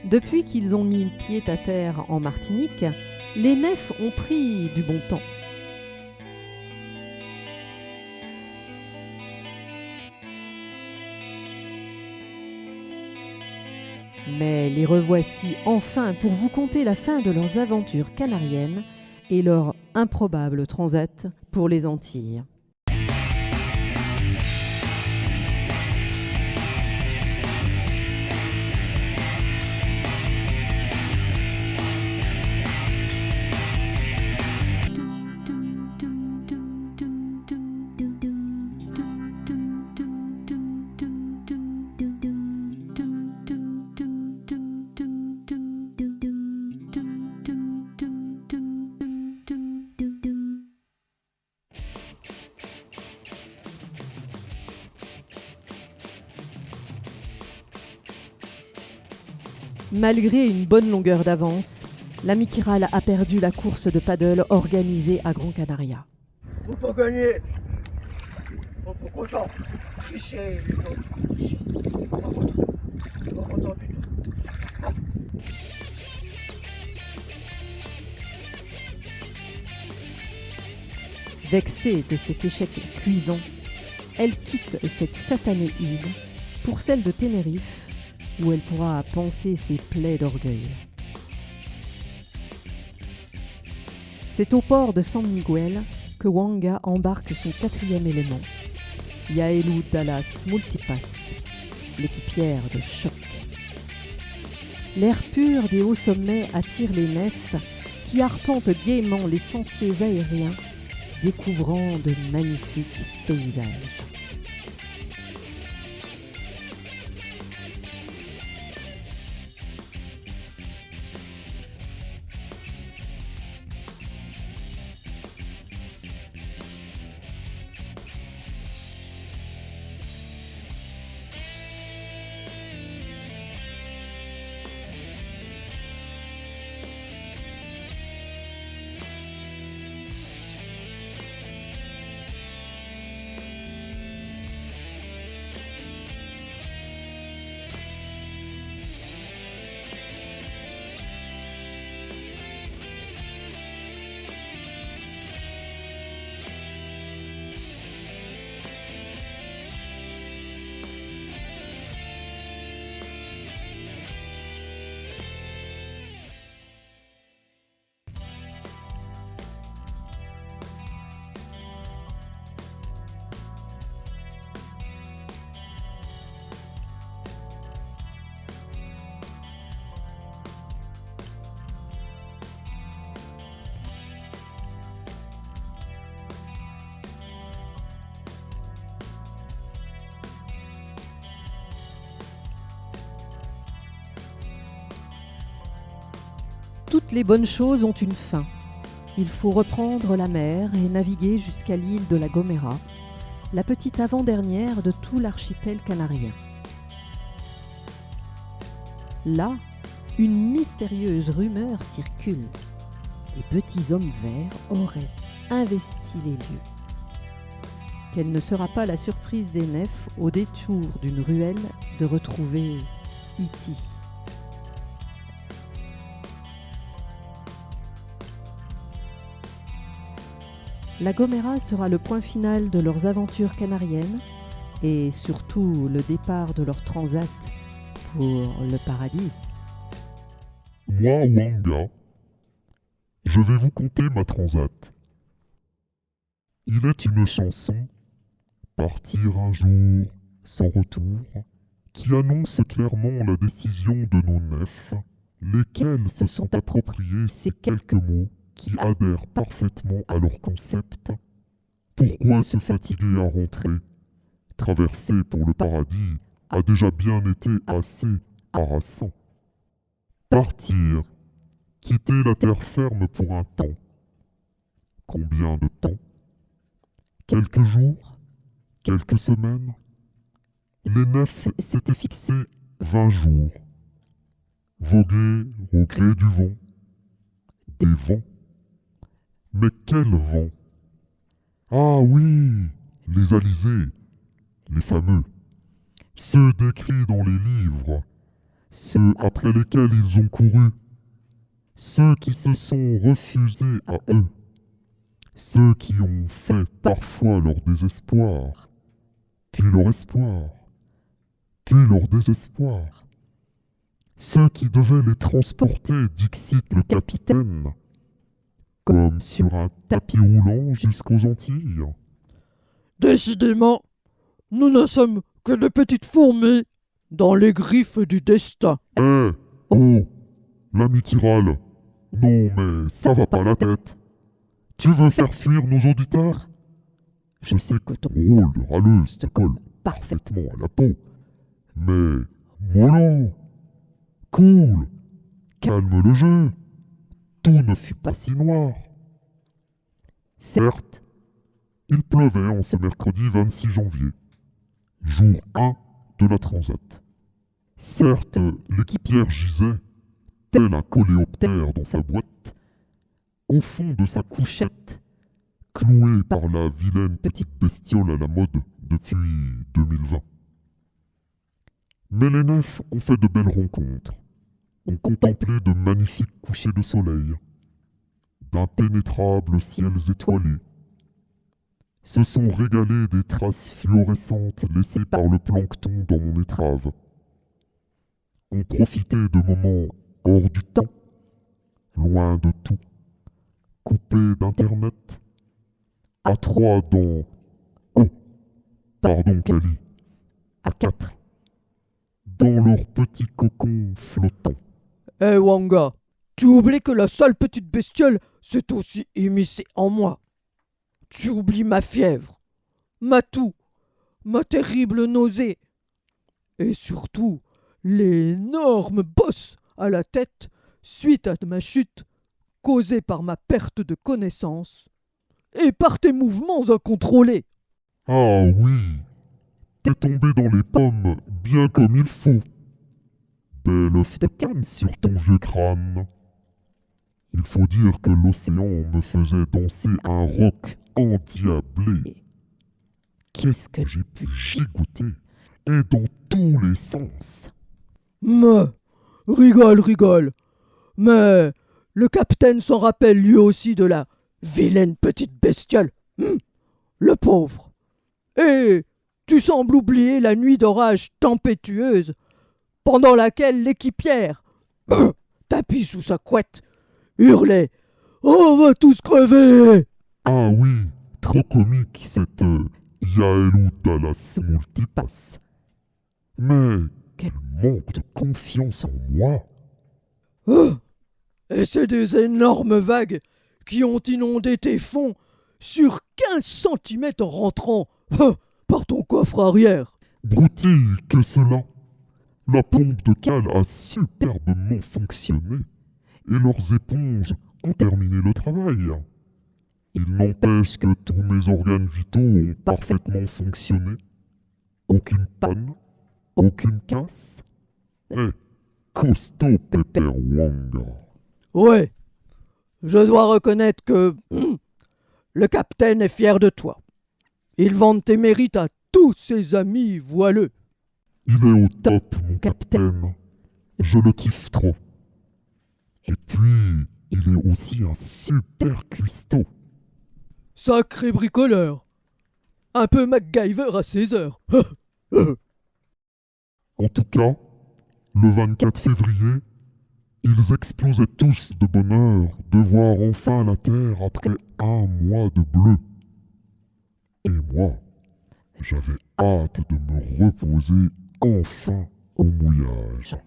Depuis qu'ils ont mis pied à terre en Martinique, les nefs ont pris du bon temps. Mais les revoici enfin pour vous conter la fin de leurs aventures canariennes et leur improbable transat pour les Antilles. Malgré une bonne longueur d'avance, l'Amiquiral a perdu la course de paddle organisée à Gran Canaria. Faut pas gagner. Faut pas content. Tricher, tricher. Pas content. Pas content du tout. Vexée de cet échec cuisant, elle quitte cette satanée île pour celle de Tenerife, où elle pourra panser ses plaies d'orgueil. C'est au port de San Miguel que Wanga embarque son 4e élément, Yaelu Dallas Multipass, l'équipière de choc. L'air pur des hauts sommets attire les nefs qui arpentent gaiement les sentiers aériens, découvrant de magnifiques paysages. Toutes les bonnes choses ont une fin. Il faut reprendre la mer et naviguer jusqu'à l'île de la Gomera, la petite avant-dernière de tout l'archipel canarien. Là, une mystérieuse rumeur circule. Les petits hommes verts auraient investi les lieux. Quelle ne sera pas la surprise des nefs au détour d'une ruelle de retrouver E.T. La Gomera sera le point final de leurs aventures canariennes et surtout le départ de leur transat pour le paradis. Moi, Wanga, je vais vous conter ma transat. Il est une chanson, Partir un jour sans retour, qui annonce clairement la décision de nos nefs, lesquels se sont appropriés ces quelques mots qui adhèrent parfaitement à leur concept. Pourquoi se fatiguer à rentrer? Traverser pour le paradis a déjà bien été assez harassant. Partir, quitter la terre ferme pour un temps. Combien de temps? Quelques jours? Quelques semaines? Les nefs s'étaient fixés 20 jours. Voguer au gré du vent. Des vents. Mais quel vent? Ah oui, les alizés, les fameux, ceux décrits dans les livres, ceux après lesquels ils ont couru, ceux qui se sont refusés à eux, ceux qui ont fait parfois leur désespoir, puis leur espoir, puis leur désespoir, ceux qui devaient les transporter, dixit le capitaine, comme sur un tapis roulant jusqu'aux Antilles. Décidément, nous ne sommes que de petites fourmis dans les griffes du destin. Oh, l'ami Tiral, non mais ça va pas la tête. Tu veux faire fuir nos auditeurs? Je sais que ton rôle de râleuse te colle parfaitement à la peau, mais mollo, cool, calme le jeu. Tout ne fut pas si noir. Certes, il pleuvait en ce mercredi 26 janvier, jour 1 de la transat. Certes, l'équipière gisait, tel un coléoptère dans sa boîte, au fond de sa couchette, clouée par la vilaine petite bestiole à la mode depuis 2020. Mais les neufs ont fait de belles rencontres, ont contemplé de magnifiques couchers de soleil, d'impénétrables ciels étoilés, se sont régalés des traces fluorescentes laissées par le plancton dans mon étrave, ont profité de moments hors du temps, loin de tout, coupés d'internet, à 3 dans... Oh, pardon Kali, à 4, dans leur petit cocon flottant. Eh Wanga, tu oublies que la sale petite bestiole s'est aussi immiscée en moi. Tu oublies ma fièvre, ma toux, ma terrible nausée, et surtout l'énorme bosse à la tête suite à ma chute causée par ma perte de connaissance et par tes mouvements incontrôlés. Ah oui, t'es tombé dans les pommes bien comme il faut. Bel œuf de canne sur ton vieux crâne. Il faut dire que l'océan me faisait danser un rock endiablé. Qu'est-ce que j'ai pu gigoter, et dans tous les sens. Rigole. Mais le capitaine s'en rappelle lui aussi de la vilaine petite bestiole. Le pauvre. Et tu sembles oublier la nuit d'orage tempétueuse pendant laquelle l'équipière, tapis sous sa couette, hurlait « On va tous crever !» Ah oui, trop comique cette Yaelou Dallas Multipass. Mais quel manque de confiance en moi. Et c'est des énormes vagues qui ont inondé tes fonds sur 15 cm en rentrant par ton coffre arrière. Broutille que cela. La pompe de cale a superbement fonctionné et leurs éponges ont terminé le travail. Il n'empêche que tous mes organes vitaux ont parfaitement fonctionné. Aucune panne, aucune casse. Costaud Pepper Wanga. Ouais, je dois reconnaître que le capitaine est fier de toi. Il vante tes mérites à tous ses amis voileux. Il est au top, mon capitaine. Je le kiffe trop. Et puis, il est aussi un super cuistot. Sacré bricoleur. Un peu MacGyver à ses heures. En tout cas, le 24 février, ils explosaient tous de bonheur de voir enfin la terre après un mois de bleu. Et moi, j'avais hâte de me reposer enfin au mouillage.